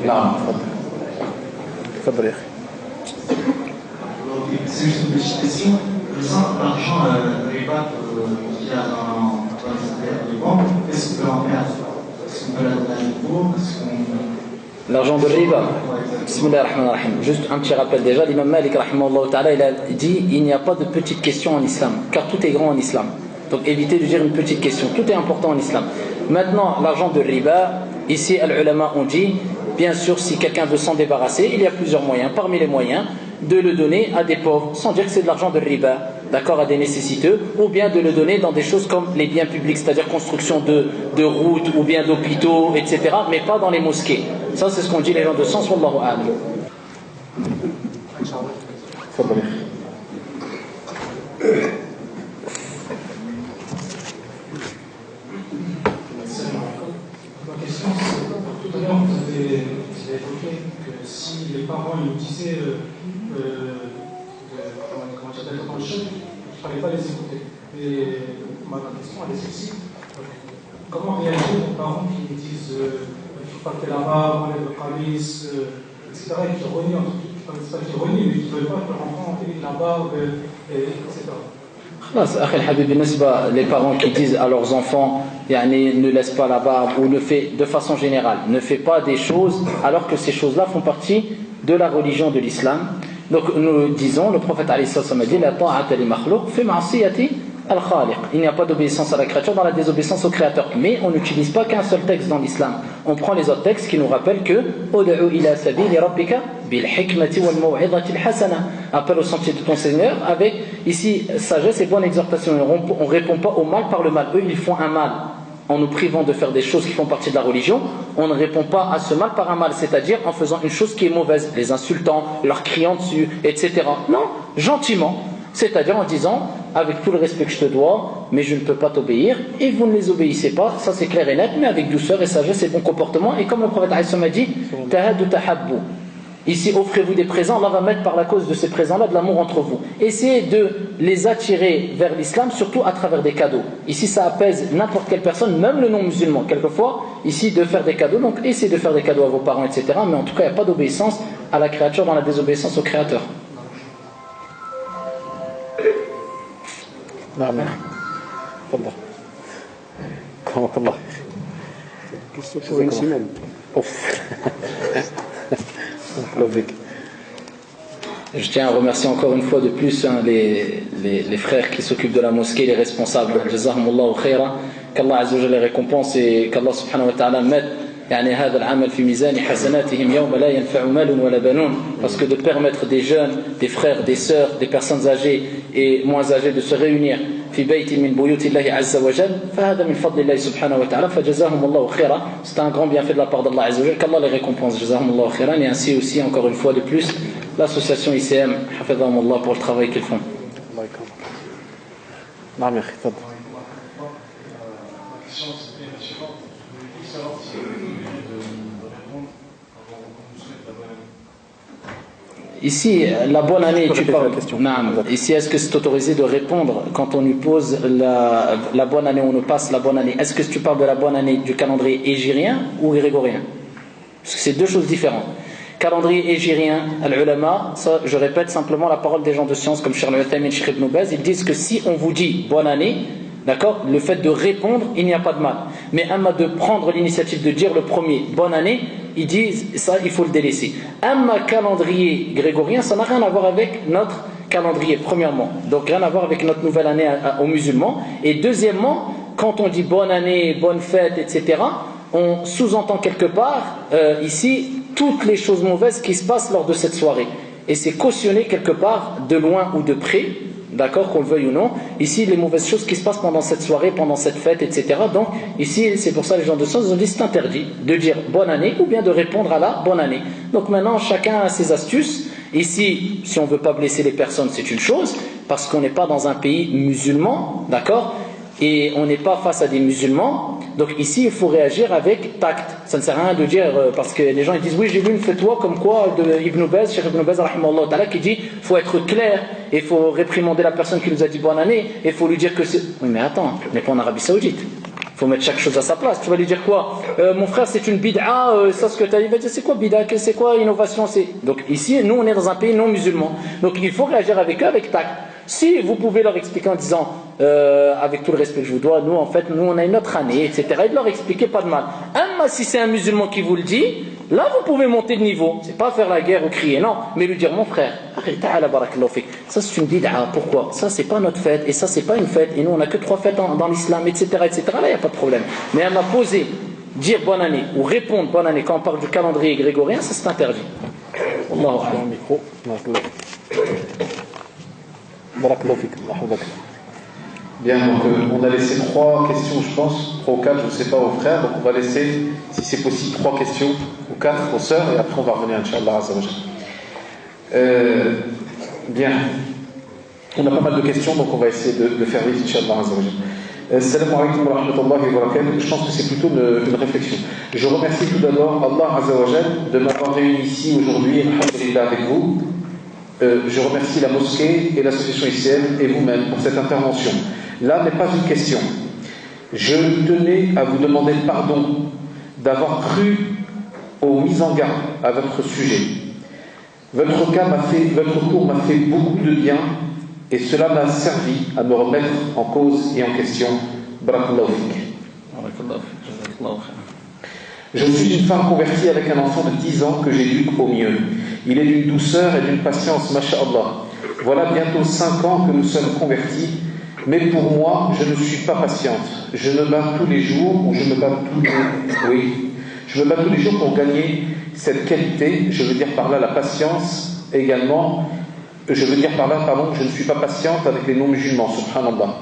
نعم تفضل يا أخي. C'est juste une petite question. L'argent riba qu'il y a dans les banques, est-ce qu'on peut en faire? Est-ce qu'on peut l'adapter pour? L'argent de riba. Bismillah ar-Rahman ar-Rahim. Juste un petit rappel déjà, l'imam Malik rahimahullah ta'ala, il a dit il n'y a pas de petite question en islam, car tout est grand en islam. Donc évitez de dire une petite question, tout est important en islam. Maintenant, l'argent de riba, ici al-ulama ont dit, bien sûr si quelqu'un veut s'en débarrasser, il y a plusieurs moyens, parmi les moyens, de le donner à des pauvres, sans dire que c'est de l'argent de riba, d'accord, à des nécessiteux, ou bien de le donner dans des choses comme les biens publics, c'est-à-dire construction de routes, ou bien d'hôpitaux, etc., mais pas dans les mosquées. Ça c'est ce qu'ont dit les gens de sens, wallahu a'lam. Ma question, c'est tout à l'heure vous avez évoqué que si les parents nous disaient d'être dans le choc, il ne fallait pas les écouter. Et ma question elle est celle-ci. Comment réagir aux parents qui disent il ne faut pas que tu aies la barbe, enlève le calice, etc. et qui renient, mais qui ne veulent pas que leur enfant ait la barbe, etc. Les parents qui disent à leurs enfants ne laisse pas la barbe ou le fait de façon générale, ne fait pas des choses alors que ces choses-là font partie de la religion de l'islam. Donc nous disons, le prophète a dit la ta'ata li makhlouq fi ma'siyati al-khaliq. Il n'y a pas d'obéissance à la créature dans la désobéissance au créateur. Mais on n'utilise pas qu'un seul texte dans l'islam. On prend les autres textes qui nous rappellent que ud'u ila sabili rabbika bil hikmati wal maw'izati al hasana. Appelle au sentier de ton Seigneur avec ici sagesse et bonne exhortation. On répond pas au mal par le mal. Eux ils font un mal en nous privant de faire des choses qui font partie de la religion. On ne répond pas à ce mal par un mal, c'est-à-dire en faisant une chose qui est mauvaise, les insultant, leur criant dessus, etc. Non, gentiment, c'est-à-dire en disant avec tout le respect que je te dois, mais je ne peux pas t'obéir, et vous ne les obéissez pas, ça c'est clair et net, mais avec douceur et sagesse et bon comportement. Et comme le prophète a dit, tahaddu tahabbu. Ici, offrez-vous des présents, Allah va mettre par la cause de ces présents-là de l'amour entre vous. Essayez de les attirer vers l'islam, surtout à travers des cadeaux. Ici, ça apaise n'importe quelle personne, même le non-musulman. Quelquefois, ici, de faire des cadeaux, donc essayez de faire des cadeaux à vos parents, etc. Mais en tout cas, il n'y a pas d'obéissance à la créature dans la désobéissance au créateur. نعم تفضل رحمك الله Je tiens à remercier encore une fois de plus les frères qui s'occupent de la mosquée, les responsables. Jazahumullahu khaira, qu'Allah Azza wa Jalla les récompense et qu'Allah subhanahu wa ta'ala mette هذا العمل في ميزان حسناتهم يوم لا ينفع مال ولا بنون. Parce que de permettre des jeunes, des frères, des sœurs, des personnes âgées et moins âgées de se réunir في بيت من بيوت الله عز وجل فهذا من فضل الله سبحانه وتعالى فجزاهم الله خيرا. C'est un grand bienfait de la part d'Allah Azza wa Jalla, qu'Allah les récompense. جزاهم الله خيرا. Et ainsi aussi encore une fois de plus l'association ICM حفظهم الله pour le travail qu'ils font. الله يكرمك. نعم يا اخي تفضل. Ici, la bonne année, tu parles. Ici, est-ce que c'est autorisé de répondre quand on nous pose la bonne année, on nous passe la bonne année? Est-ce que tu parles de la bonne année du calendrier hégirien ou grégorien? Parce que c'est deux choses différentes. Calendrier hégirien, al-ulama, ça, je répète simplement la parole des gens de science comme Cheikh Al-Uthaymin, Cheikh Ibn Baz, ils disent que si on vous dit bonne année, d'accord, le fait de répondre, il n'y a pas de mal. Mais de prendre l'initiative de dire le premier bonne année, ils disent ça, il faut le délaisser. Calendrier grégorien, ça n'a rien à voir avec notre calendrier, premièrement. Donc rien à voir avec notre nouvelle année aux musulmans. Et deuxièmement, quand on dit bonne année, bonne fête, etc., on sous-entend quelque part ici toutes les choses mauvaises qui se passent lors de cette soirée. Et c'est cautionné quelque part de loin ou de près. D'accord, qu'on le veuille ou non. Ici, les mauvaises choses qui se passent pendant cette soirée, pendant cette fête, etc. Donc, ici, c'est pour ça les gens de science ont dit c'est interdit de dire bonne année ou bien de répondre à la bonne année. Donc maintenant, chacun a ses astuces. Ici, si on ne veut pas blesser les personnes, c'est une chose, parce qu'on n'est pas dans un pays musulman, d'accord. et on n'est pas face à des musulmans, donc ici il faut réagir avec tact. Ça ne sert à rien de dire, parce que les gens ils disent oui j'ai lu une fatwa comme quoi de Ibn Baz, Cheikh Ibn Baz rahimahullah ta'ala, qui dit faut être clair et il faut réprimander la personne qui nous a dit bonne année et il faut lui dire que c'est... Oui mais attends, on n'est pas en Arabie Saoudite, il faut mettre chaque chose à sa place. Tu vas lui dire quoi, mon frère c'est une bid'a, ça ce que tu as dit, il va dire c'est quoi bid'a, c'est quoi innovation, c'est... Donc ici nous on est dans un pays non musulman, donc il faut réagir avec eux avec tact. Si vous pouvez leur expliquer en disant avec tout le respect que je vous dois, nous en fait nous on a une autre année, etc., et de leur expliquer, pas de mal. Mais si c'est un musulman qui vous le dit, là vous pouvez monter de niveau. C'est pas faire la guerre ou crier, non, mais lui dire mon frère, ça c'est une bid'a, pourquoi ça c'est pas notre fête et ça c'est pas une fête et nous on a que 3 fêtes dans l'islam, etc., etc., là il n'y a pas de problème. Mais elle m'a posé dire bonne année ou répondre bonne année quand on parle du calendrier grégorien, ça c'est interdit. Allahu Akbar. Micro. Bien, donc on a laissé 3 questions, je pense, 3 ou 4, je ne sais pas, aux frères. Donc on va laisser, si c'est possible, 3 questions ou 4 aux sœurs, et après on va revenir, Inch'Allah Azza wa Jal. Bien, on a pas mal de questions, donc on va essayer de faire vite, Inch'Allah Azza wa Jal. Assalamu alaikum wa rahmatullahi wa barakatuh. Je pense que c'est plutôt une réflexion. Je remercie tout d'abord Allah Azza wa Jal de m'avoir réuni ici aujourd'hui, alhamdulillah, avec vous. Je remercie la mosquée et l'association ICM et vous-même pour cette intervention. Là n'est pas une question. Je tenais à vous demander pardon d'avoir cru aux mises en garde à votre sujet. Votre cours m'a fait beaucoup de bien et cela m'a servi à me remettre en cause et en question. Barakallahu fik. Je suis une femme convertie avec un enfant de 10 ans que j'éduque au mieux. Il est d'une douceur et d'une patience, masha'Allah. Voilà bientôt 5 ans que nous sommes convertis, mais pour moi, je ne suis pas patiente. Je me bats tous les jours, je me bats tous les jours pour gagner cette qualité. Je veux dire par là la patience également. Je veux dire par là, pardon, je ne suis pas patiente avec les non-musulmans, subhanallah.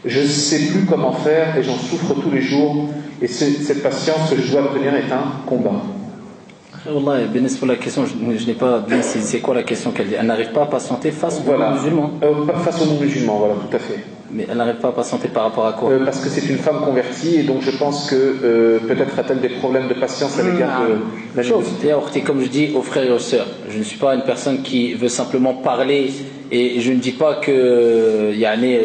Je ne sais plus comment faire et j'en souffre tous les jours. Et cette patience que je dois obtenir est un combat. Wallah, pour la question, je n'ai pas bien c'est quoi la question qu'elle dit. Elle n'arrive pas à patienter face aux non-musulmans. Face aux non-musulmans, voilà, tout à fait. Mais elle n'arrive pas à patienter par rapport à quoi? Parce que c'est une femme convertie et donc je pense que peut-être a-t-elle des problèmes de patience à l'égard de la chose. Comme je dis aux frères et aux sœurs, je ne suis pas une personne qui veut simplement parler et je ne dis pas que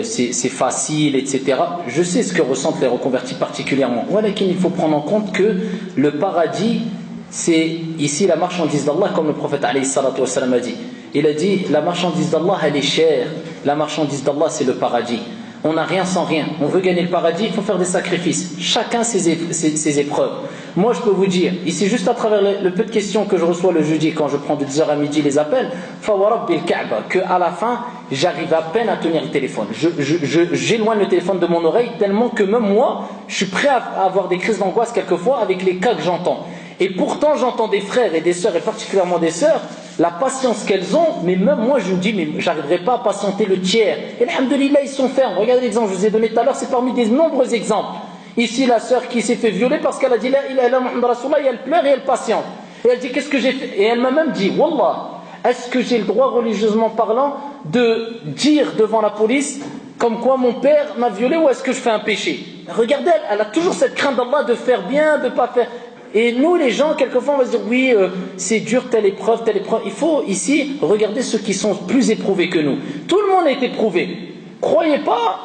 c'est facile, etc. Je sais ce que ressentent les reconvertis particulièrement. Voilà qu'il faut prendre en compte que le paradis, c'est ici la marchandise d'Allah, comme le prophète alayhi salatu wassalam a dit. Il a dit, la marchandise d'Allah elle est chère, la marchandise d'Allah c'est le paradis. On n'a rien sans rien, on veut gagner le paradis, il faut faire des sacrifices, chacun ses épreuves. Moi je peux vous dire, ici juste à travers le peu de questions que je reçois le jeudi quand je prends de 10h à midi les appels, qu'à la fin j'arrive à peine à tenir le téléphone. J'éloigne le téléphone de mon oreille tellement que même moi je suis prêt à avoir des crises d'angoisse quelquefois avec les cas que j'entends. Et pourtant j'entends des frères et des sœurs, et particulièrement des sœurs, la patience qu'elles ont, mais même moi je me dis, mais j'arriverai pas à patienter le tiers. Et alhamdoulilah, ils sont fermes. Regardez l'exemple que je vous ai donné tout à l'heure, c'est parmi des nombreux exemples. Ici, la sœur qui s'est fait violer parce qu'elle a dit, la ilaha illallah Muhammad Rasulullah, et elle pleure et elle patiente. Et elle dit, qu'est-ce que j'ai fait? Et elle m'a même dit, Wallah, est-ce que j'ai le droit, religieusement parlant, de dire devant la police, comme quoi mon père m'a violé, ou est-ce que je fais un péché? Regardez, elle a toujours cette crainte d'Allah de faire bien, de ne pas faire... Et nous les gens, quelquefois on va se dire oui, c'est dur telle épreuve. Il faut ici regarder ceux qui sont plus éprouvés que nous. Tout le monde est éprouvé. Croyez pas,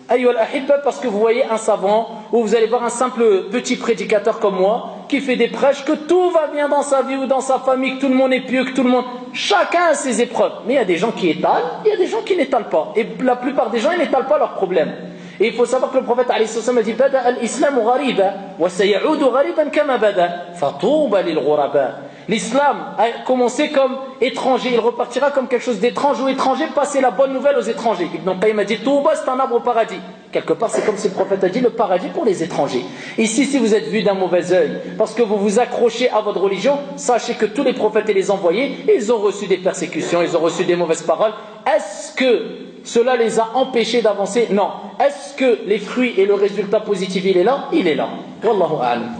ayyuhal ahibba, parce que vous voyez un savant, ou vous allez voir un simple petit prédicateur comme moi, qui fait des prêches, que tout va bien dans sa vie ou dans sa famille, que tout le monde est pieux, que tout le monde... Chacun a ses épreuves. Mais il y a des gens qui étalent, il y a des gens qui n'étalent pas. Et la plupart des gens, ils n'étalent pas leurs problèmes. Et il faut savoir que le prophète alayhi salam a dit Bada al-Islamu ghariba wa sayaudu ghariban kama bada fatouba lil ghuraba. L'islam a commencé comme étranger, il repartira comme quelque chose d'étrange ou étranger, passer la bonne nouvelle aux étrangers. Ibn Qayyim a dit Touba c'est un arbre au paradis. Quelque part c'est comme si le prophète a dit le paradis pour les étrangers. Ici si vous êtes vu d'un mauvais œil parce que vous vous accrochez à votre religion, sachez que tous les prophètes et les envoyés, ils ont reçu des persécutions, ils ont reçu des mauvaises paroles. Est-ce que cela les a empêchés d'avancer? Non. Est-ce que les fruits et le résultat positif il est là? Il est là. Wallahu a'lam.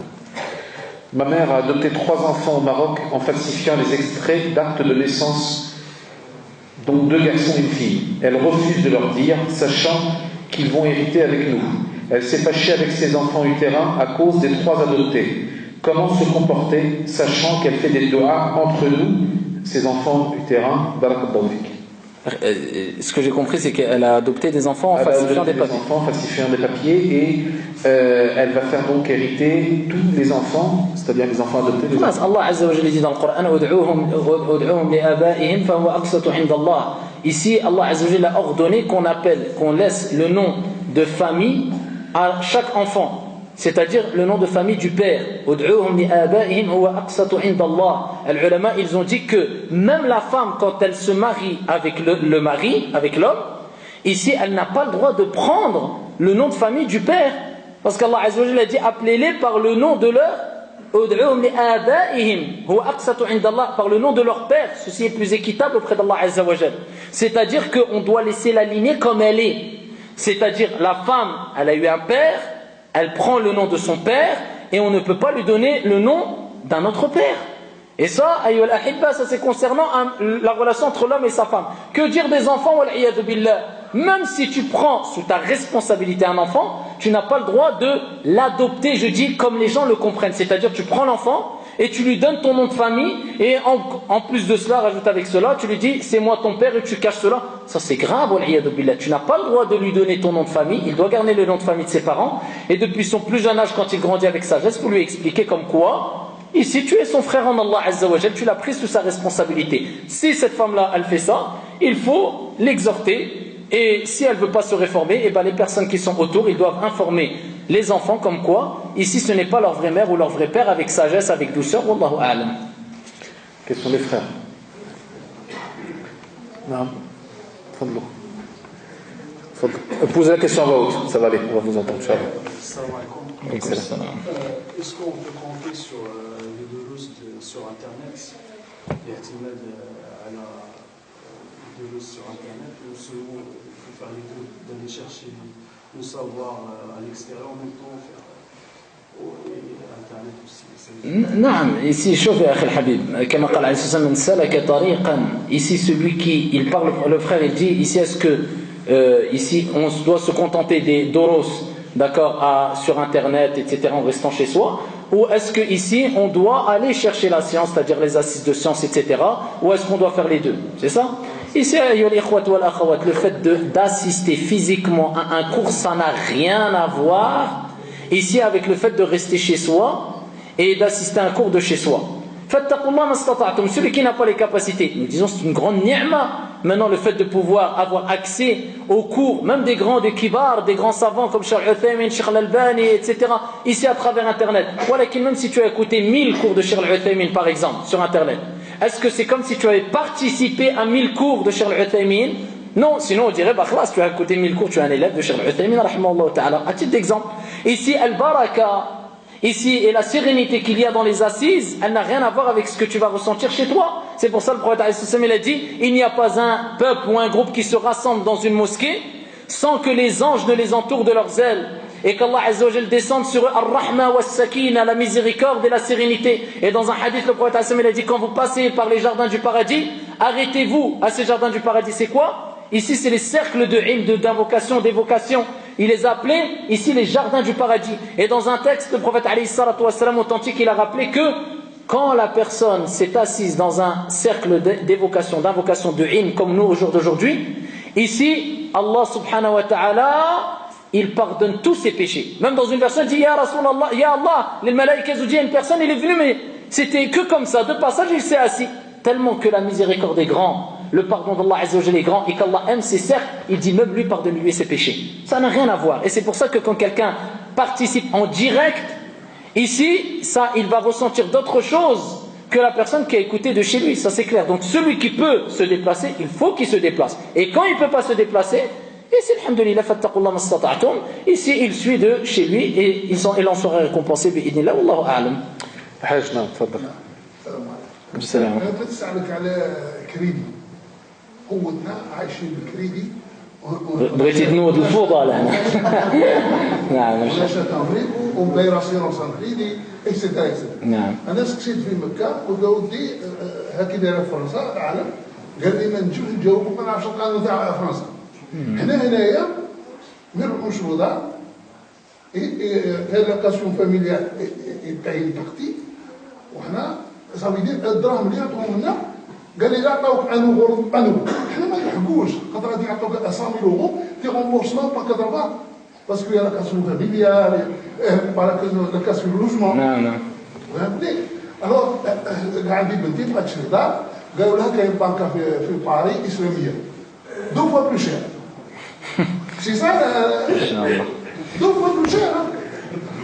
Ma mère a adopté 3 enfants au Maroc en falsifiant les extraits d'actes de naissance, dont 2 garçons et une fille. Elle refuse de leur dire, sachant qu'ils vont hériter avec nous. Elle s'est fâchée avec ses enfants utérins à cause des 3 adoptés. Comment se comporter, sachant qu'elle fait des doigts entre nous, ses enfants utérins? Barakallahu fik. Ce que j'ai compris, c'est qu'elle a adopté des enfants en falsifiant des papiers et elle va faire donc hériter tous les enfants, c'est-à-dire les enfants adoptés. Allah Azza wa Jalla dit dans le Coran, ud'uhum li abaihim fa huwa aqsatu 'inda Allah. Ici, Allah Azza wa Jalla a ordonné qu'on laisse le nom de famille à chaque enfant. C'est-à-dire le nom de famille du père. Ud'uhum li abaihim huwa aqsatu 'inda Allah. Les ulama, ils ont dit que même la femme, quand elle se marie avec le mari, avec l'homme, ici, elle n'a pas le droit de prendre le nom de famille du père. Parce qu'Allah Azza wa Jalla a dit, appelez-les par le nom de leur ud'uhum li abaihim huwa aqsatu 'inda Allah, par le nom de leur père. Ceci est plus équitable auprès d'Allah Azza wa Jalla. C'est-à-dire qu'on doit laisser la lignée comme elle est. C'est-à-dire la femme, elle a eu un père, elle prend le nom de son père et on ne peut pas lui donner le nom d'un autre père. Et ça, ayyuhal ahibba, ça c'est concernant la relation entre l'homme et sa femme. Que dire des enfants, wal iyadu billah? Même si tu prends sous ta responsabilité un enfant, tu n'as pas le droit de l'adopter, je dis, comme les gens le comprennent. C'est-à-dire tu prends l'enfant et tu lui donnes ton nom de famille et en plus de cela, rajoute avec cela, tu lui dis c'est moi ton père et tu caches cela. Ça c'est grave, wal iyadu billah. Tu n'as pas le droit de lui donner ton nom de famille, il doit garder le nom de famille de ses parents et depuis son plus jeune âge, quand il grandit avec sagesse, pour lui expliquer comme quoi ici tu es son frère en Allah Azza wa Jal, tu l'as pris sous sa responsabilité. Si cette femme-là elle fait ça, il faut l'exhorter. Et si elle ne veut pas se réformer, eh ben les personnes qui sont autour, ils doivent informer les enfants comme quoi, ici ce n'est pas leur vraie mère ou leur vrai père, avec sagesse, avec douceur. Wallahu a'lam. Quels sont les frères? Non. Posez la question à voix haute, ça va aller, on va vous entendre. Est-ce qu'on peut compter sur les duruss sur Internet? Il y a des duruss sur Internet, ou selon il faut faire les deux, d'aller chercher le savoir à l'extérieur en même temps, faire Internet aussi. نعم, ici, شوف يا أخي الحبيب, كما قال عليه الصلاة والسلام, من سلك طريقا, ici celui qui, il parle, le frère il dit, ici est-ce que, ici on doit se contenter des doros, d'accord, sur internet, etc., en restant chez soi, ou est-ce que ici on doit aller chercher la science, c'est-à-dire les assises de science, etc., ou est-ce qu'on doit faire les deux? C'est ça? Ici, le fait d'assister physiquement à un cours, ça n'a rien à voir ici avec le fait de rester chez soi et d'assister à un cours de chez soi. Celui qui n'a pas les capacités, nous disons c'est une grande ni'ma. Maintenant le fait de pouvoir avoir accès aux cours, même des grands, des kibars, des grands savants comme Cheikh Uthaymin, Cheikh Al-Albani, etc. ici à travers internet. Voilà, même si tu as écouté 1000 cours de Cheikh Uthaymin par exemple sur internet, est-ce que c'est comme si tu avais participé à 1000 cours de Cheikh Uthaymin? Non, sinon on dirait, bah classe, tu as écouté 1000 cours, tu es un élève de Cheikh Uthaymin, rahimahullah ta'ala. À titre d'exemple, ici Al-Baraka, ici, et la sérénité qu'il y a dans les assises, elle n'a rien à voir avec ce que tu vas ressentir chez toi. C'est pour ça que le prophète il a dit, il n'y a pas un peuple ou un groupe qui se rassemble dans une mosquée sans que les anges ne les entourent de leurs ailes et qu'Allah Azza wa Jal descende sur eux ar-rahma wa sakina, la miséricorde et la sérénité. Et dans un hadith, le prophète il a dit, quand vous passez par les jardins du paradis, arrêtez-vous à ces jardins du paradis. C'est quoi? Ici c'est les cercles de ilm, d'invocation, d'évocation. Il les a appelés ici les jardins du paradis. Et dans un texte, le prophète alayhi salatu wassalam authentique, il a rappelé que quand la personne s'est assise dans un cercle d'évocation, d'invocation de ilm comme nous au jour d'aujourd'hui, ici Allah subhanahu wa ta'ala, il pardonne tous ses péchés. Même dans une version il dit Ya Rasulallah, Ya Allah, les malaïkas ont dit à une personne, il est venu mais c'était que comme ça, de passage il s'est assis. Tellement que la miséricorde est grande, le pardon d'Allah Azza wa Jalla est grand et qu'Allah aime ses cercles, il dit même lui pardonne-lui ses péchés. Ça n'a rien à voir. Et c'est pour ça que quand quelqu'un participe en direct, ici, ça, il va ressentir d'autres choses que la personne qui a écouté de chez lui. Ça c'est clair. Donc celui qui peut se déplacer, il faut qu'il se déplace. Et quand il ne peut pas se déplacer, ici, alhamdulillah, fattaqullah mastata'tum, ici il suit de chez lui et il en sera récompensé bi'idnillah, wallahu a'lam. Hajna, tfaddal. Salam. أنا كنت أسألك على كريدي. قوتنا عايشين بالكريدي. بغيتي تنوض الفوضى لهنا. نعم. ولا تمريض ومداير اسيرونس كريدي اكسيتيرا اكسيتيرا. نعم. أنا سكسيت في مكة وقال ودي هاكي دايرة في فرنسا العالم قال لي ما نجيو نجاوبك ما نعرفش القانون تاع فرنسا. هنايا من المشروطة Et l'allocation familiale paye une partie. Ça veut dire الدراهم اللي يعطوهم لنا قال لي لا عطاوك انو حنا ما نحكوش خاطر غادي يعطوك 100 يورو دي رومبورسمون با كضربات باسكو يا لوكاسيون فاميليال با لوكاسيون لوجمون. نعم. فهمتني؟ الوغ عندي بنتي بغات تشري دار قالوا لها كاين بنكه في باري اسلاميه دو فوا بلو شير. سي سا ان شاء الله دو فوا بلو شير.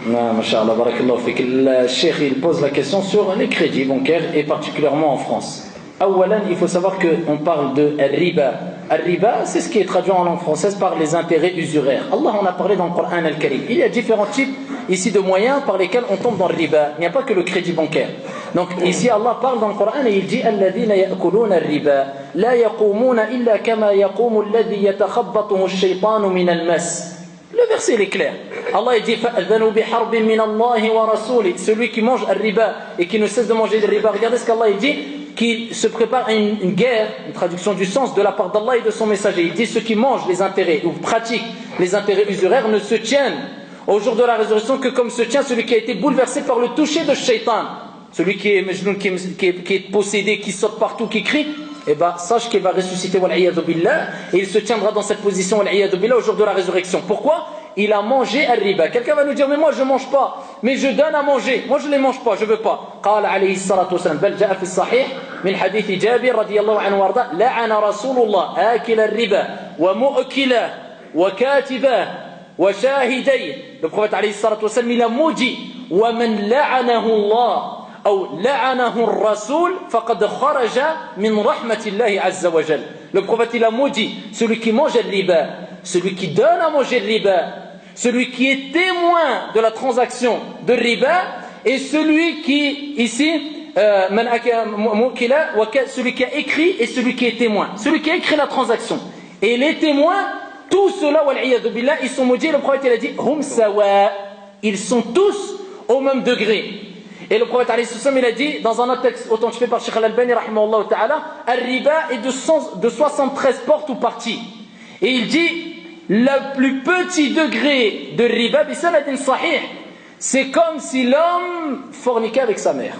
Non, Masha'Allah, barakallahu fik. Le cheikh, il pose la question sur les crédits bancaires et particulièrement en France. Awalan, il faut savoir qu'on parle de riba. Riba, c'est ce qui est traduit en langue française par les intérêts usuraires. Allah en a parlé dans le Coran al-Karim. Il y a différents types ici de moyens par lesquels on tombe dans le riba. Il n'y a pas que le crédit bancaire. Donc ici Allah parle dans le Coran et il dit alladhina ya'kuluna ar-riba la yaqumuna illa kama yaqumu alladhi yatakhabbathu ash-shaytanu min al-mas. Le verset il est clair. Allah dit fa'adhanu biharbin min Allah wa rasuli. Celui qui mange ar-riba et qui ne cesse de manger le riba. Regardez ce qu'Allah dit, qui se prépare à une guerre, une traduction du sens de la part d'Allah et de son messager. Il dit ceux qui mangent les intérêts ou pratiquent les intérêts usuraires ne se tiennent au jour de la résurrection que comme se tient celui qui a été bouleversé par le toucher de shaitan. Celui qui est majnoun, qui est possédé, qui saute partout, qui crie, eh ben, sache qu'il va ressusciter wal'iyadu billah, et il se tiendra dans cette position wal'iyadu billah au jour de la résurrection. Pourquoi? Il a mangé al-riba. Quelqu'un va nous dire mais moi je mange pas, mais je donne à manger. Moi je les mange pas, je veux pas. قال عليه الصلاة والسلام بل جاء في الصحيح من حديث جابر رضي الله عنه وارضاه لعن رسول الله آكل الربا ومؤكله وكاتبه وشاهديه. Le prophète عليه الصلاة والسلام il a maudit ومن لعنه الله أو لعنه الرسول فقد خرج من رحمة الله عز وجل. Le prophète il a maudit celui qui mange le riba, celui qui donne à manger le riba, celui qui est témoin de la transaction de riba et celui qui ici celui qui a écrit et celui qui est témoin, celui qui a écrit la transaction et les témoins, tous ceux-là wal'iyadu billah, ils sont maudits. Le prophète il a dit hum sawa, ils sont tous au même degré. Et le prophète il a dit dans un autre texte authentifié par Cheikh Al-Albani rahimahullah ta'ala, al-riba est de 73 portes ou parties. Et il dit le plus petit degré de riba bisanadin sahih, c'est comme si l'homme forniquait avec sa mère.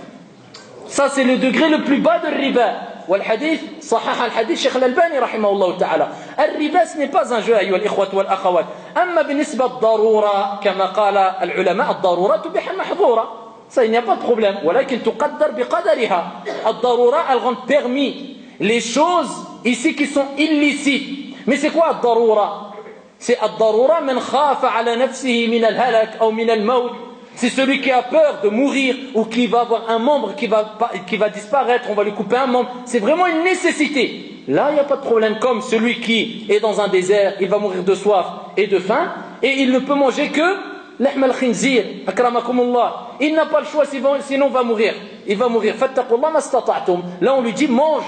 Ça c'est le degré le plus bas de riba. والحديث صحح الحديث شيخ الألباني رحمه الله تعالى. الربا ce n'est pas un jeu أيها الإخوة والأخوات. أما بالنسبة الضرورة كما قال العلماء الضرورة تبيح المحظورة. Ça, il n'y a pas de problème. ولكن تقدر بقدرها. الضرورة, elles rendent permis les choses ici qui sont illicites. Mais c'est quoi الضرورة? C'est الضرورة من خاف على نفسه من الهلك أو من الموت. C'est celui qui a peur de mourir ou qui va avoir un membre qui va disparaître, on va lui couper un membre. C'est vraiment une nécessité. Là, il n'y a pas de problème. Comme celui qui est dans un désert, il va mourir de soif et de faim et il ne peut manger que lahm al-khinzir, akramakumullah. Il n'a pas le choix, sinon il va mourir. Il va mourir. Fattaqullah mastata'tum. Là, on lui dit mange.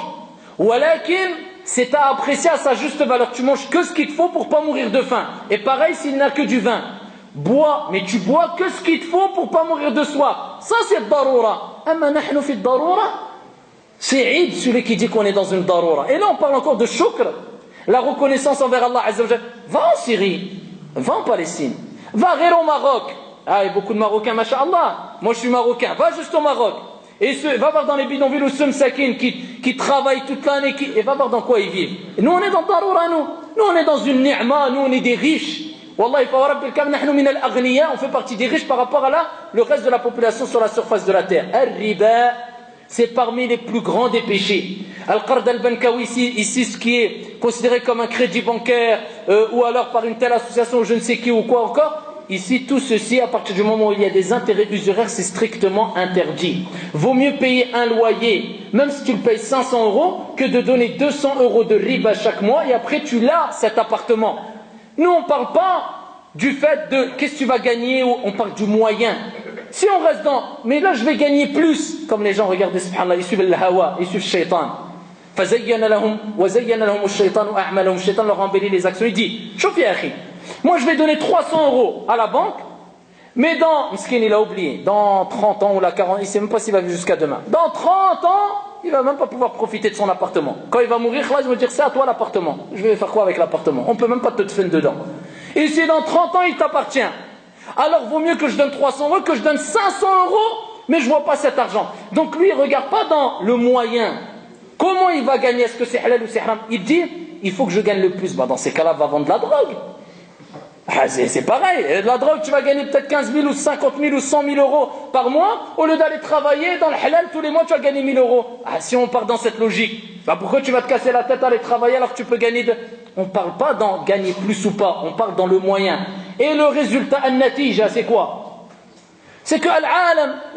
Walakin, c'est à apprécier à sa juste valeur. Tu manges que ce qu'il te faut pour pas mourir de faim. Et pareil, s'il n'a que du vin. Bois, mais tu bois que ce qu'il te faut pour pas mourir de soif. Ça, c'est le darura. Amma nahnu fi darura, c'est Eid, celui qui dit qu'on est dans une darura. Et là, on parle encore de shukr, la reconnaissance envers Allah Azza wa Jalla. Va en Syrie, va en Palestine, va au Maroc. Ah, il y a beaucoup de Marocains, masha'Allah. Moi, je suis Marocain. Va juste au Maroc. Et va voir dans les bidonvilles où ceux Msakin qui travaillent toute l'année, et va voir dans quoi ils vivent. Et nous, on est dans darura, nous. Nous, on est dans une ni'ma, nous, on est des riches. Wallahi, on fait partie des riches par rapport à le reste de la population sur la surface de la terre. Al-riba, c'est parmi les plus grands des péchés. Al-qard al-bankawi, ici, ce qui est considéré comme un crédit bancaire, ou alors par une telle association, ou je ne sais qui, ou quoi encore. Ici, tout ceci, à partir du moment où il y a des intérêts usuraires, c'est strictement interdit. Vaut mieux payer un loyer, même si tu le payes 500 €, que de donner 200 € de riba chaque mois, et après tu l'as, cet appartement. Nous, on ne parle pas du fait de qu'est-ce que tu vas gagner, ou on parle du moyen. Si on reste dans, mais là je vais gagner plus, comme les gens regardent, subhanallah, ils suivent le hawa, ils suivent le shaitan. فَزَيَّنَ لَهُمْ وَزَيَّنَ لَهُمُ الشَّيْطَانُ أَعْمَالَهُمْ. Le shaitan leur embellit les actions. Il dit, chouf ya akhi, moi je vais donner 300 € à la banque, mais Mskin il a oublié, dans 30 ans ou la 40, il ne sait même pas s'il va vivre jusqu'à demain. Dans 30 ans, il ne va même pas pouvoir profiter de son appartement. Quand il va mourir, là, je vais dire, c'est à toi l'appartement. Je vais faire quoi avec l'appartement? On ne peut même pas te faire dedans. Et si dans 30 ans, il t'appartient, Alors vaut mieux que je donne 300 euros que je donne 500 euros, mais je ne vois pas cet argent. Donc lui, il ne regarde pas dans le moyen. Comment il va gagner? Est-ce que c'est halal ou c'est haram? Il dit, il faut que je gagne le plus. Dans ces cas-là, va vendre de la drogue. C'est pareil. De la drogue, tu vas gagner peut-être 15 000 ou 50 000 ou 100 000 euros par mois. Au lieu d'aller travailler dans le halal, tous les mois, tu vas gagner 1000 euros. Si on part dans cette logique, pourquoi tu vas te casser la tête à aller travailler alors que tu peux gagner de... On ne parle pas d'en gagner plus ou pas. On parle dans le moyen. Et le résultat, al-natija, c'est quoi? C'est que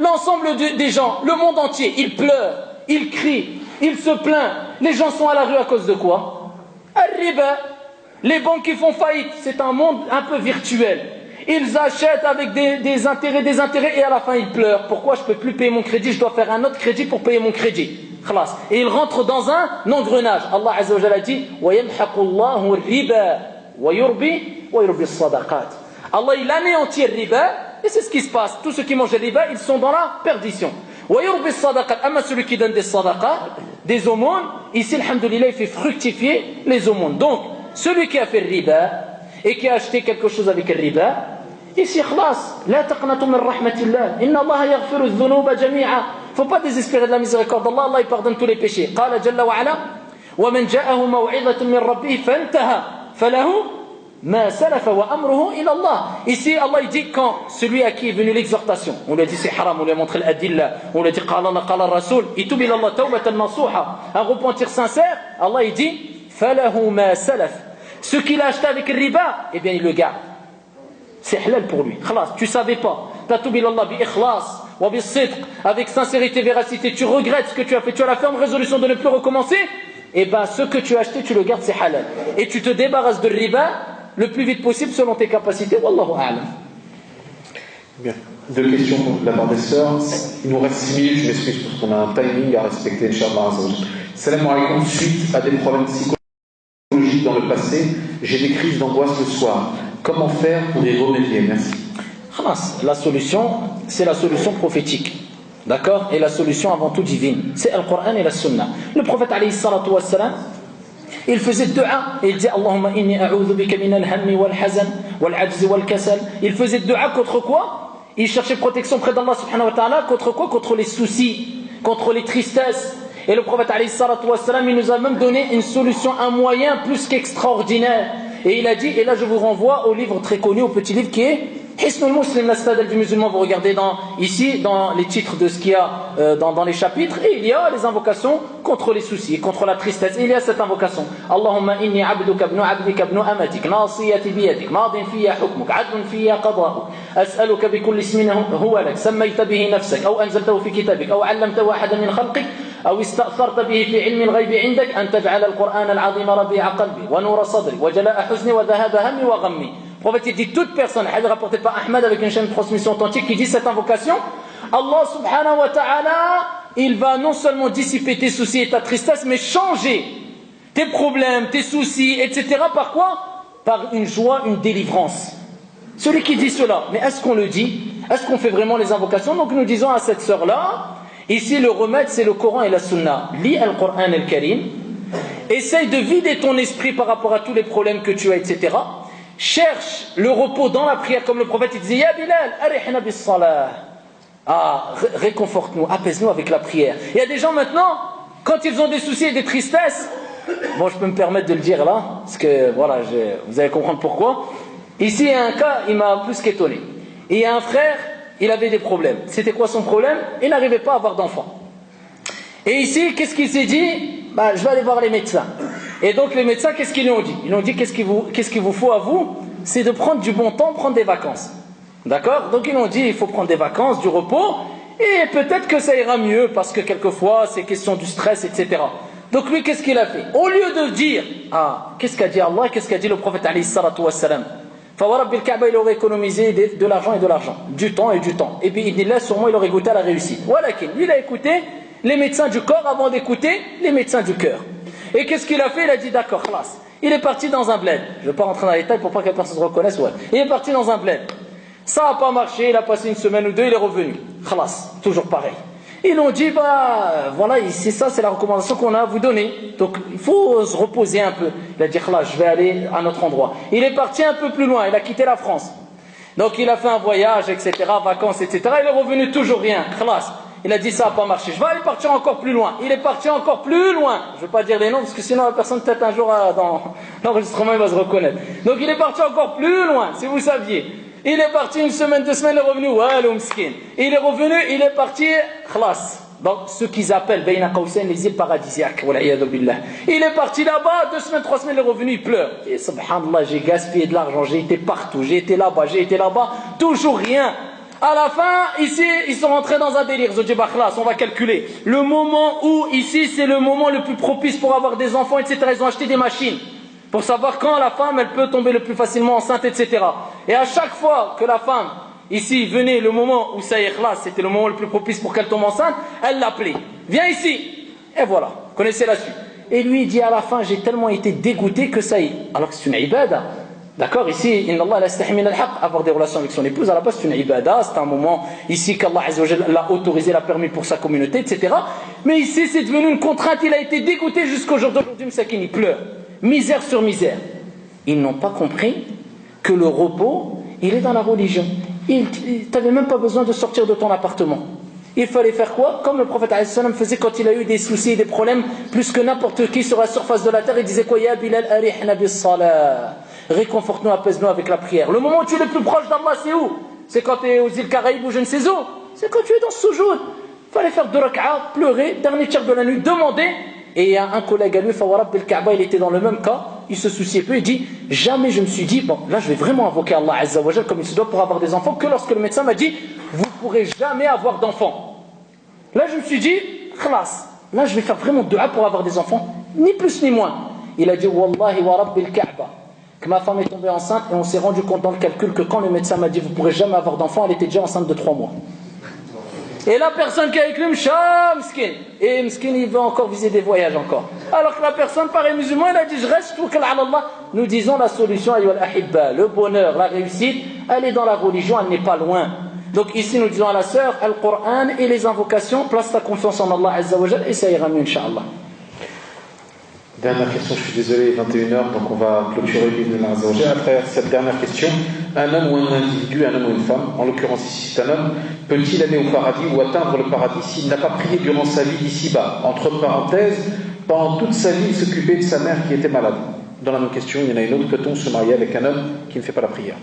l'ensemble des gens, le monde entier, il pleure, il crie, il se plaint. Les gens sont à la rue à cause de quoi? Al-riba. Les banques qui font faillite, c'est un monde un peu virtuel. Ils achètent avec des intérêts, et à la fin ils pleurent. Pourquoi je ne peux plus payer mon crédit? Je dois faire un autre crédit pour payer mon crédit. Khalas. Et ils rentrent dans un engrenage. Allah Azza wa Jalla a dit وَيَمْحَقُ اللَّهُ الرِّبَا وَيُرْبِي الصَّدَقَاتِ. Allah il anéantit le riba, et c'est ce qui se passe. Tous ceux qui mangent le riba, ils sont dans la perdition. وَيُرْبِي الصَّدَقَاتِ. Amma celui qui donne des sadaqat, des aumônes, ici, alhamdoulilah, il fait fructifier les aumônes. Donc, celui qui a fait le riba et qui a acheté quelque chose avec le riba, ici, khlas, la taqnatu min rahmatillah. Inna Allah yaghfiru dhunuba jami'a. Faut pas désespérer de la miséricorde d'Allah. Allah, il pardonne tous les péchés. Qala jalla wa ala, wa man ja'ahu maw'izatun min rabbih fantaha, falahu ma salafa wa amruhu ila Allah. Ici, Allah, il dit quand celui à qui est venue l'exhortation, on lui a dit c'est haram, on lui a montré l'adilla, on lui a dit qala rasul, itub ila Allah tawbatan nasuha, un repentir sincère, Allah, il dit falahu ma salaf. Ce qu'il a acheté avec le riba, eh bien il le garde. C'est halal pour lui. Khalas, tu savais pas. Tatub ila Allah bi ikhlas wa bi sidq, avec sincérité, véracité, tu regrettes ce que tu as fait, tu as la ferme résolution de ne plus recommencer, eh bien ce que tu as acheté, tu le gardes, c'est halal. Et tu te débarrasses de riba le plus vite possible selon tes capacités. Wallahu a'lam. Bien. Deux questions de la part des sœurs. Il nous reste 6 minutes, je m'excuse parce qu'on a un timing à respecter, Inch'Allah. Salam alaikum. Suite à des problèmes psychologiques dans le passé, j'ai des crises d'angoisse le soir. Comment faire pour y remédier? Merci. La solution, c'est la solution prophétique. D'accord? Et la solution avant tout divine. C'est le Coran et la Sunna. Le prophète alayhi salatu wa salam, il faisait dua et il disait Allahumma inni a'udhu bika min al-hammi wal-hazan wal-'ajzi wal-kasal. Il faisait dua contre quoi? Il cherchait protection près d'Allah subhanahu wa ta'ala contre quoi? Contre les soucis, contre les tristesses. Et le prophète alayhi salatu wa salam, il nous a même donné une solution, un moyen plus qu'extraordinaire. Et il a dit, et là je vous renvoie au livre très connu, au petit livre qui est Hisnul Muslim, la citadelle du musulman. Vous regardez ici dans les titres de ce qu'il y a dans les chapitres, et il y a les invocations contre les soucis, contre la tristesse. Et il y a cette invocation Allahumma inni abduka ibnu abdika ibnu amatik nasiyati biyadik madin fiya hukmuk adlun fiya qada'uk as'aluka bikulli ismin huwa lak sammayta bihi nafsak aw anzaltahu fi kitabik aw 'allamtahu ahadan min khalqik أو استأثرت به في علم الغيب عندك أن تجعل القرآن العظيم ربيع قلبي ونور صدري وجلاء حزني وذهاب همي وغمي. Le prophète il dit toute personne, hadith rapporté par Ahmed avec une chaîne de transmission authentique qui dit cette invocation, Allah subhanahu wa ta'ala, il va non seulement dissiper tes soucis et ta tristesse, mais changer tes problèmes, tes soucis, etc. Par quoi? Par une joie, une délivrance. Celui qui dit cela, mais est-ce qu'on le dit? Est-ce qu'on fait vraiment les invocations? Donc nous disons à cette sœur-là, ici le remède c'est le Coran et la Sunna. Lis le Coran et le Karim, essaye de vider ton esprit par rapport à tous les problèmes que tu as, etc. Cherche le repos dans la prière, comme le prophète il disait Ya Bilal, arihna bis salah. Réconforte-nous, apaise-nous avec la prière. Il y a des gens maintenant, quand ils ont des soucis et des tristesses, bon je peux me permettre de le dire là, parce que voilà, vous allez comprendre pourquoi. Ici il y a un cas, il m'a plus qu'étonné. Il y a un frère, il avait des problèmes. C'était quoi son problème? Il n'arrivait pas à avoir d'enfant. Et ici, qu'est-ce qu'il s'est dit? Je vais aller voir les médecins. Et donc les médecins, qu'est-ce qu'ils lui ont dit? Ils lui ont dit, qu'est-ce qu'il vous faut à vous? C'est de prendre du bon temps, prendre des vacances. D'accord? Donc ils lui ont dit, il faut prendre des vacances, du repos, et peut-être que ça ira mieux, parce que quelquefois, c'est question du stress, etc. Donc lui, qu'est-ce qu'il a fait? Au lieu de dire, qu'est-ce qu'a dit Allah, qu'est-ce qu'a dit le prophète alayhi salatu wassalam? Fawarabbil Kaaba, il aurait économisé de l'argent et de l'argent, du temps et du temps. Et puis, idnillah, sûrement, il aurait goûté à la réussite. Voilà, lui, il a écouté les médecins du corps avant d'écouter les médecins du cœur. Et qu'est-ce qu'il a fait? Il a dit, d'accord, khlas. Il est parti dans un bled. Je ne vais pas rentrer dans les détails pour pas que personne se reconnaisse. Ouais. Il est parti dans un bled. Ça n'a pas marché, il a passé une semaine ou deux, il est revenu. Khlas, toujours pareil. Ils ont dit, voilà, c'est ça, c'est la recommandation qu'on a à vous donner. Donc, il faut se reposer un peu. Il a dit, khlas, je vais aller à un autre endroit. Il est parti un peu plus loin, il a quitté la France. Donc il a fait un voyage, etc., vacances, etc. Il est revenu toujours rien. Khalas. Il a dit ça n'a pas marché. Je vais aller partir encore plus loin. Il est parti encore plus loin. Je ne vais pas dire les noms parce que sinon la personne peut-être un jour dans l'enregistrement il va se reconnaître. Donc il est parti encore plus loin, si vous saviez. Il est parti une semaine, 2 semaines, il est revenu. Walou miskin. Il est revenu, il est parti. Khalas. Donc ce qu'ils appellent Bayna Qawsayn, les îles paradisiaques. Il est parti là-bas, 2 semaines, 3 semaines, il est revenu, il pleure. Et subhanallah, j'ai gaspillé de l'argent, j'ai été partout, j'ai été là-bas, toujours rien. À la fin, ici, ils sont rentrés dans un délire. Ils ont dit, bah, classe, on va calculer. Le moment où, ici, c'est le moment le plus propice pour avoir des enfants, etc. Ils ont acheté des machines pour savoir quand la femme, elle peut tomber le plus facilement enceinte, etc. Et à chaque fois que la femme, ici, venait le moment où ça y est, classe, c'était le moment le plus propice pour qu'elle tombe enceinte, elle l'appelait. Viens ici. Et voilà. Vous connaissez la suite. Et lui, il dit à la fin, j'ai tellement été dégoûté que ça y est. Alors que c'est une ibada. D'accord, ici, Inna Allah la yastahi min al-haq, avoir des relations avec son épouse, à la base c'est une ibada, c'est un moment ici qu'Allah Azza wa Jalla l'a autorisé, l'a permis pour sa communauté, etc. Mais ici c'est devenu une contrainte, il a été dégoûté jusqu'au jour d'aujourd'hui, Msakin, il pleure. Misère sur misère. Ils n'ont pas compris que le repos, il est dans la religion. Tu n'avais même pas besoin de sortir de ton appartement. Il fallait faire quoi? Comme le prophète ﷺ faisait quand il a eu des soucis et des problèmes, plus que n'importe qui sur la surface de la terre, il disait quoi? Ya Bilal arihna bis salah. Réconforte-nous, apaise-nous avec la prière. Le moment où tu es le plus proche d'Allah, c'est où? C'est quand tu es aux îles Caraïbes ou je ne sais où. C'est quand tu es dans ce soujoud. Il fallait faire 2 rak'a, pleurer, dernier tiers de la nuit, demander. Et il y a un collègue à lui, Fawarab Bil-Kaaba, il était dans le même cas, il se souciait peu, il dit, jamais je me suis dit, bon, là je vais vraiment invoquer Allah Azza wa Jal comme il se doit pour avoir des enfants, que lorsque le médecin m'a dit, vous ne pourrez jamais avoir d'enfants. Là je me suis dit, khalas, là je vais faire vraiment dua pour avoir des enfants, ni plus ni moins. Il a dit, Wallahi wa Rabbil Kaaba, que ma femme est tombée enceinte et on s'est rendu compte dans le calcul que quand le médecin m'a dit vous ne pourrez jamais avoir d'enfant, elle était déjà enceinte de 3 mois. Et la personne qui est avec lui, Mskin, et Mskin il veut encore viser des voyages encore. Alors que la personne, pareil musulman, elle a dit je reste tout qu'Allah. Nous disons la solution, ayyuhal ahibba, le bonheur, la réussite, elle est dans la religion, elle n'est pas loin. Donc ici nous disons à la sœur, Al-Qur'an et les invocations, place ta confiance en Allah Azza wa Jal et ça ira mieux, Inch'Allah. Dernière question, je suis désolé, 21h, donc on va clôturer l'Ibn Azza. Après cette dernière question, un homme ou un individu, un homme ou une femme, en l'occurrence ici c'est un homme, peut-il aller au paradis ou atteindre le paradis s'il n'a pas prié durant sa vie d'ici-bas? Entre parenthèses, pendant toute sa vie, il s'occupait de sa mère qui était malade. Dans la même question, il y en a une autre, peut-on se marier avec un homme qui ne fait pas la prière?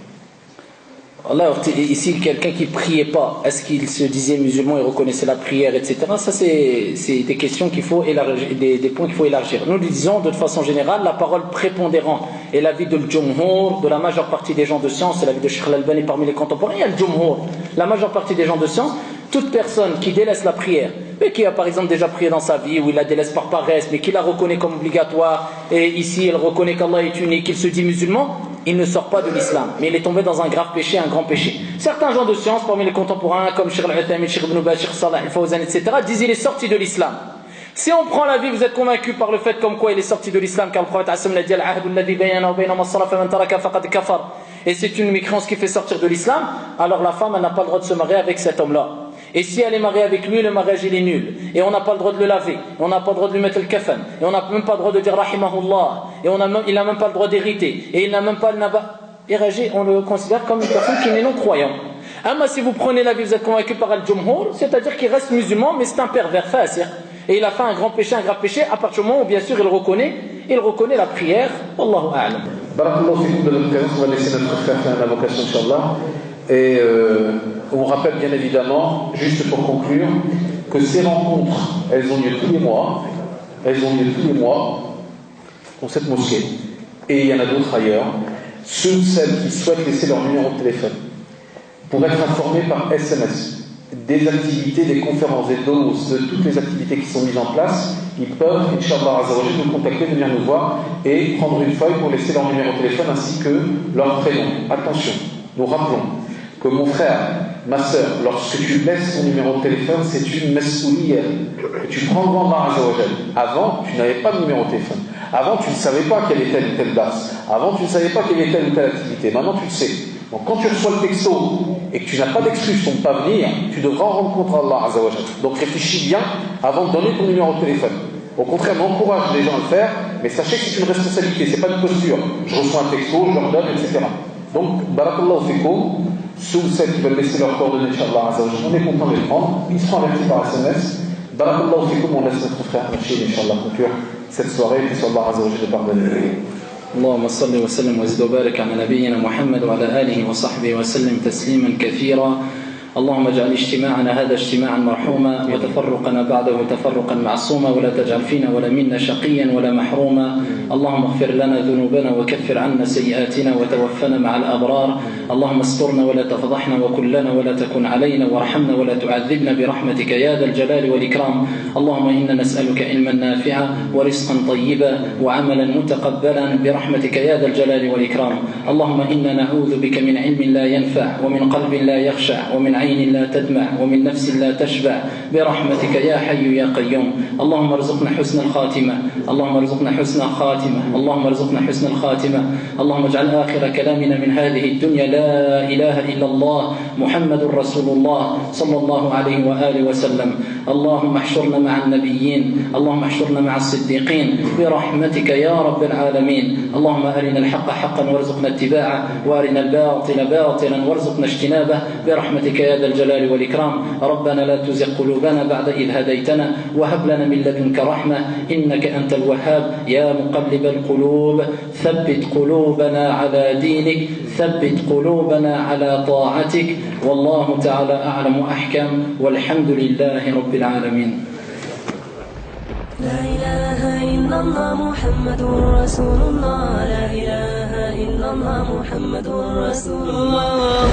Alors, ici, quelqu'un qui ne priait pas, est-ce qu'il se disait musulman et reconnaissait la prière, etc. Ça, c'est des questions qu'il faut élargir, des points qu'il faut élargir. Nous disons, de façon générale, la parole prépondérante est l'avis de l'Jumhur, de la majeure partie des gens de science, c'est l'avis de Sheikh Al-Albani parmi les contemporains. Il y a le Jumhur, la majeure partie des gens de science. Toute personne qui délaisse la prière, mais qui a par exemple déjà prié dans sa vie, ou il la délaisse par paresse, mais qui la reconnaît comme obligatoire, et ici elle reconnaît qu'Allah est unique, qu'il se dit musulman, il ne sort pas de l'islam, mais il est tombé dans un grave péché, un grand péché. Certains gens de science, parmi les contemporains, comme Sheikh Al-Uthaymin, Sheikh Ibn Baz, Sheikh Salah Al-Fawzan, etc., disent il est sorti de l'islam. Si on prend la vie, vous êtes convaincu par le fait comme quoi il est sorti de l'islam, car le prophète a dit Al-Ahdu alladhi baynana wa bayna as-salat faman taraka faqad kafar. Et c'est une mécréance qui fait sortir de l'islam, alors la femme n'a pas le droit de se marier avec cet homme-là. Et si elle est mariée avec lui, le mariage il est nul. Et on n'a pas le droit de le laver. Et on n'a pas le droit de lui mettre le kafan. Et on n'a même pas le droit de dire rahimahullah. Et il n'a même pas le droit d'hériter. Et il n'a même pas le naba. Éragé, on le considère comme une personne qui n'est non croyant. Mais si vous prenez la vie, vous êtes convaincu par Al-Jumhur, c'est-à-dire qu'il reste musulman, mais c'est un pervers fasir. Et il a fait un grand péché, un grave péché, à partir du moment où bien sûr il reconnaît la prière. Wallahu a'lam. Barakallahu fikum de notre présence, on va laisser notre frère faire une invocation, Inch'Allah. Et on rappelle bien évidemment, juste pour conclure, que ces rencontres, elles ont lieu tous les mois. Dans cette mosquée. Et il y en a d'autres ailleurs. Celles qui souhaitent laisser leur numéro de téléphone pour être informés par SMS des activités, des conférences, des doses, de toutes les activités qui sont mises en place, ils peuvent, Inch'Allah Azza wa Jalla, nous contacter, venir nous voir et prendre une feuille pour laisser leur numéro de téléphone ainsi que leur prénom. Attention, nous rappelons que mon frère, ma soeur, lorsque tu laisses ton numéro de téléphone, c'est une mas'ouliyya que tu prends devant Allah Azza wa Jalla. Avant, tu n'avais pas de numéro de téléphone. Avant, tu ne savais pas quelle est telle ou telle date. Avant, tu ne savais pas quelle est telle ou telle activité. Maintenant, tu le sais. Donc, quand tu reçois le texto et que tu n'as pas d'excuse pour ne pas venir, tu devras rendre compte à Allah Azza wa Jalla. Donc, réfléchis bien avant de donner ton numéro de téléphone. Au contraire, on encourage les gens à le faire, mais sachez que c'est une responsabilité, c'est pas une posture. Je reçois un texto, je leur donne, etc. Donc, barakallahu fikum. ceux ou celles qui veulent laisser leurs coordonnées, Inch'Allah, on est content de les prendre. Ils seront avertis par SMS. Barakallahu fikum, on laisse notre frère Rachid, Inch'Allah, conclure cette soirée, puis sur Allah Azza wa Jalla pardonner. اللهم صل وسلم وزد وبارك على نبينا محمد وعلى آله وصحبه وسلم تسليما كثيرا. اللهم اجعل اجتماعنا هذا اجتماعا مرحوما وتفرقنا بعده تفرقا معصوما ولا تجعل فينا ولا منا شقيا ولا محروما. اللهم اغفر لنا ذنوبنا وكفر عنا سيئاتنا وتوفنا مع الأبرار. اللهم استرنا ولا تفضحنا وكن لنا ولا تكن علينا وارحمنا ولا تعذبنا برحمتك يا ذا الجلال والإكرام. اللهم إنا نسألك علما نافعا ورزقا طيبا وعملا متقبلا برحمتك يا ذا الجلال والإكرام. اللهم إنا نعوذ بك من علم لا ينفع ومن قلب لا يخشع ومن عين لا تدمع ومن نفس لا تشبع برحمتك يا حي يا قيوم. اللهم ارزقنا حسن الخاتمة. اللهم ارزقنا حسن الخاتمة. اللهم ارزقنا حسن الخاتمة. اللهم اجعل آخر كلامنا من هذه الدنيا لا إله إلا الله محمد رسول الله صلى الله عليه وآله وسلم. اللهم احشرنا مع النبيين. اللهم احشرنا مع الصديقين برحمتك يا رب العالمين. اللهم أرنا الحق حقا وارزقنا اتباعه وأرنا الباطل باطلا وارزقنا اجتنابه برحمتك يا ذا الجلال والإكرام. ربنا لا تزغ قلوبنا بعد إذ هديتنا وهب لنا من لدنك رحمة إنك أنت الوهاب. يا مقلب القلوب ثبت قلوبنا على دينك ثبت قلوبنا على طاعتك. والله تعالى أعلم وأحكم والحمد لله رب العالمين. لا إله إلا الله محمد رسول الله. لا إله إلا الله محمد رسول الله.